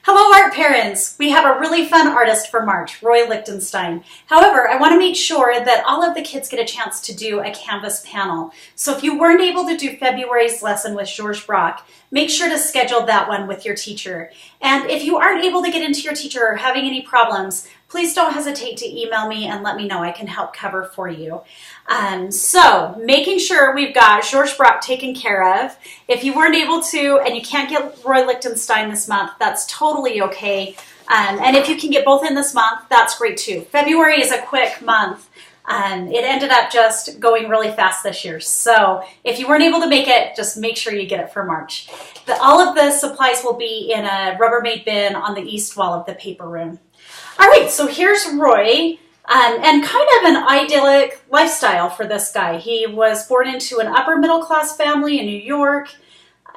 Hello art parents! We have a really fun artist for March, Roy Lichtenstein. However, I want to make sure that all of the kids get a chance to do a Canvas panel. So if you weren't able to do February's lesson with Georges Brock, make sure to schedule that one with your teacher. And if you aren't able to get into your teacher or having any problems, please don't hesitate to email me and let me know. I can help cover for you. So making sure we've got Georges Brock taken care of. If you weren't able to and you can't get Roy Lichtenstein this month, that's totally okay. And if you can get both in this month, that's great too. February is a quick month. It ended up just going really fast this year. So if you weren't able to make it, just make sure you get it for March. All of the supplies will be in a Rubbermaid bin on the east wall of the paper room. All right, so here's Roy, and kind of an idyllic lifestyle for this guy. He was born into an upper middle class family in New York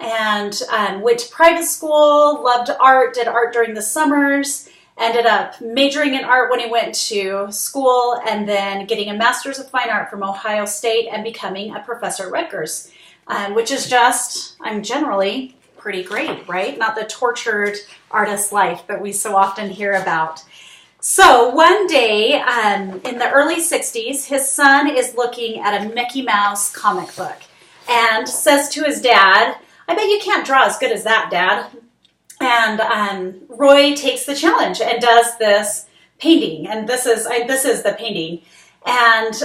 and went to private school, loved art, did art during the summers, ended up majoring in art when he went to school, and then getting a Master's of Fine Art from Ohio State and becoming a professor at Rutgers, which is just, generally pretty great, right? Not the tortured artist life that we so often hear about. So one day in the early 60s, his son is looking at a Mickey Mouse comic book and says to his dad, "I bet you can't draw as good as that, Dad." And Roy takes the challenge and does this painting. And this is the painting. And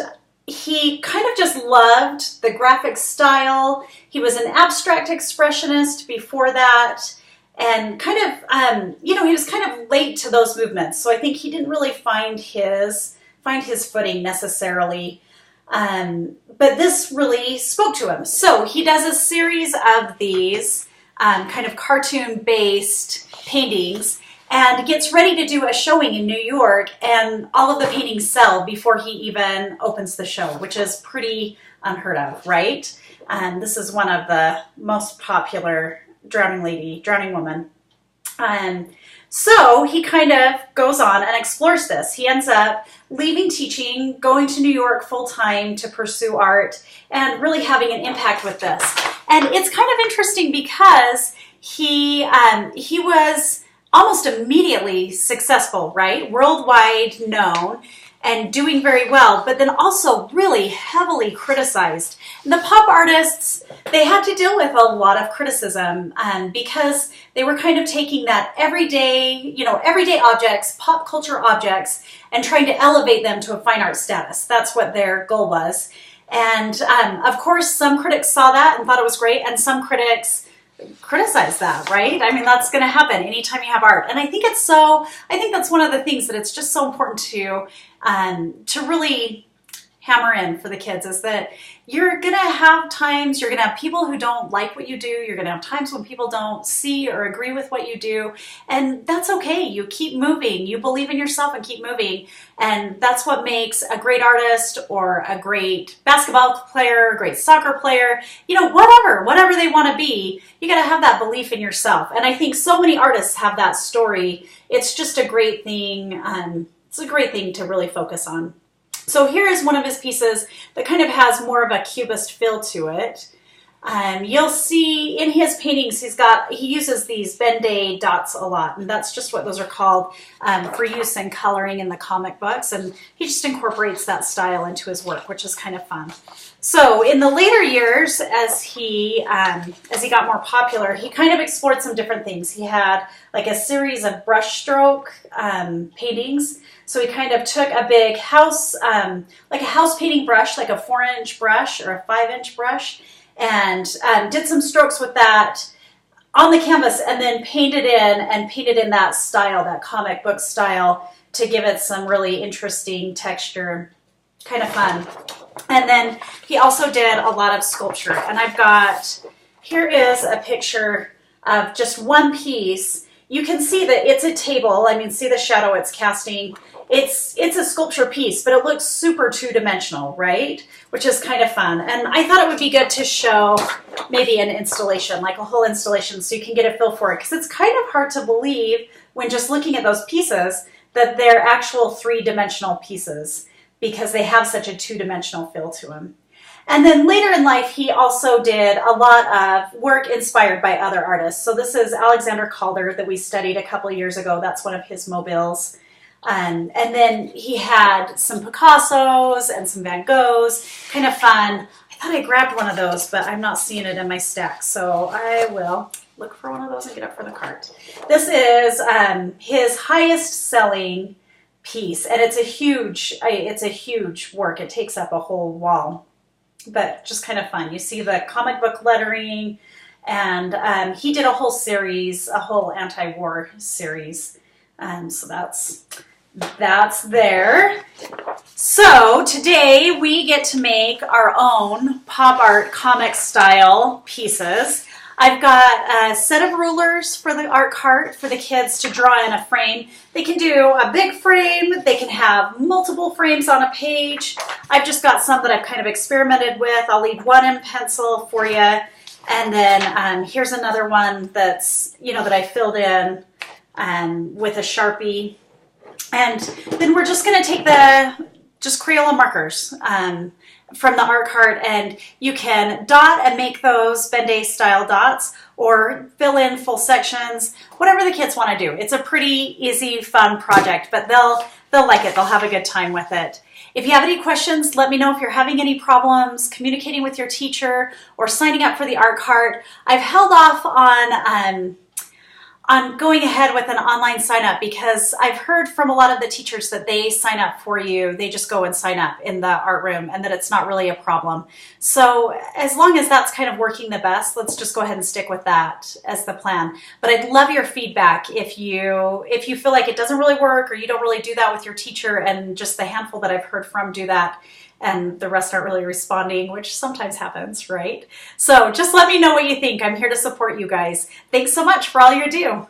he kind of just loved the graphic style. He was an abstract expressionist before that. And kind of, he was kind of late to those movements. So I think he didn't really find his footing necessarily. But this really spoke to him. So he does a series of these kind of cartoon-based paintings and gets ready to do a showing in New York, and all of the paintings sell before he even opens the show, which is pretty unheard of, right? This is one of the most popular drowning woman. So he kind of goes on and explores this. He ends up leaving teaching, going to New York full-time to pursue art, and really having an impact with this. And it's kind of interesting because he was almost immediately successful, right? Worldwide known and doing very well, but then also really heavily criticized. And the pop artists, they had to deal with a lot of criticism because they were kind of taking that everyday objects, pop culture objects, and trying to elevate them to a fine art status. That's what their goal was. And of course, some critics saw that and thought it was great, and some critics criticize that, right? I mean, that's going to happen anytime you have art. And I think that's one of the things that it's just so important to really hammer in for the kids, is that you're going to have times, you're going to have people who don't like what you do. You're going to have times when people don't see or agree with what you do. And that's okay. You keep moving. You believe in yourself and keep moving. And that's what makes a great artist or a great basketball player, a great soccer player, whatever they want to be, you got to have that belief in yourself. And I think so many artists have that story. It's just a great thing. It's a great thing to really focus on. So here is one of his pieces that kind of has more of a cubist feel to it. You'll see in his paintings, he uses these Ben-Day dots a lot, and that's just what those are called for use in coloring in the comic books. And he just incorporates that style into his work, which is kind of fun. So in the later years, as he got more popular, he kind of explored some different things. He had like a series of brushstroke paintings. So he kind of took a big house, like a house painting brush, like a 4-inch brush or a 5-inch brush, and did some strokes with that on the canvas, and then painted in that style, that comic book style, to give it some really interesting texture, kind of fun. And then he also did a lot of sculpture. And here is a picture of just one piece. You can see that it's a table. I mean, see the shadow it's casting. It's a sculpture piece, but it looks super two-dimensional, right? Which is kind of fun. And I thought it would be good to show maybe an installation, like a whole installation, so you can get a feel for it. Because it's kind of hard to believe when just looking at those pieces that they're actual 3-dimensional pieces, because they have such a 2-dimensional feel to them. And then later in life, he also did a lot of work inspired by other artists. So this is Alexander Calder that we studied a couple of years ago. That's one of his mobiles. And then he had some Picassos and some Van Goghs, kind of fun. I thought I grabbed one of those, but I'm not seeing it in my stack. So I will look for one of those and get up for the cart. This is his highest selling piece, and it's a huge work. It takes up a whole wall, but just kind of fun. You see the comic book lettering, and he did a whole series, a whole anti-war series. So that's there. So today we get to make our own pop art comic style pieces. I've got a set of rulers for the art cart for the kids to draw in a frame. They can do a big frame. They can have multiple frames on a page. I've just got some that I've kind of experimented with. I'll leave one in pencil for you. And then here's another one that's, that I filled in with a Sharpie. And then we're just going to take just Crayola markers from the art cart, and you can dot and make those Ben-Day style dots or fill in full sections, whatever the kids want to do. It's a pretty easy, fun project, but they'll like it. They'll have a good time with it. If you have any questions, let me know if you're having any problems communicating with your teacher or signing up for the art cart. I've held off on going ahead with an online sign up because I've heard from a lot of the teachers that they sign up for you. They just go and sign up in the art room and that it's not really a problem. So as long as that's kind of working the best, let's just go ahead and stick with that as the plan. But I'd love your feedback if you feel like it doesn't really work or you don't really do that with your teacher, and just the handful that I've heard from do that and the rest aren't really responding, which sometimes happens, right? So just let me know what you think. I'm here to support you guys. Thanks so much for all you do.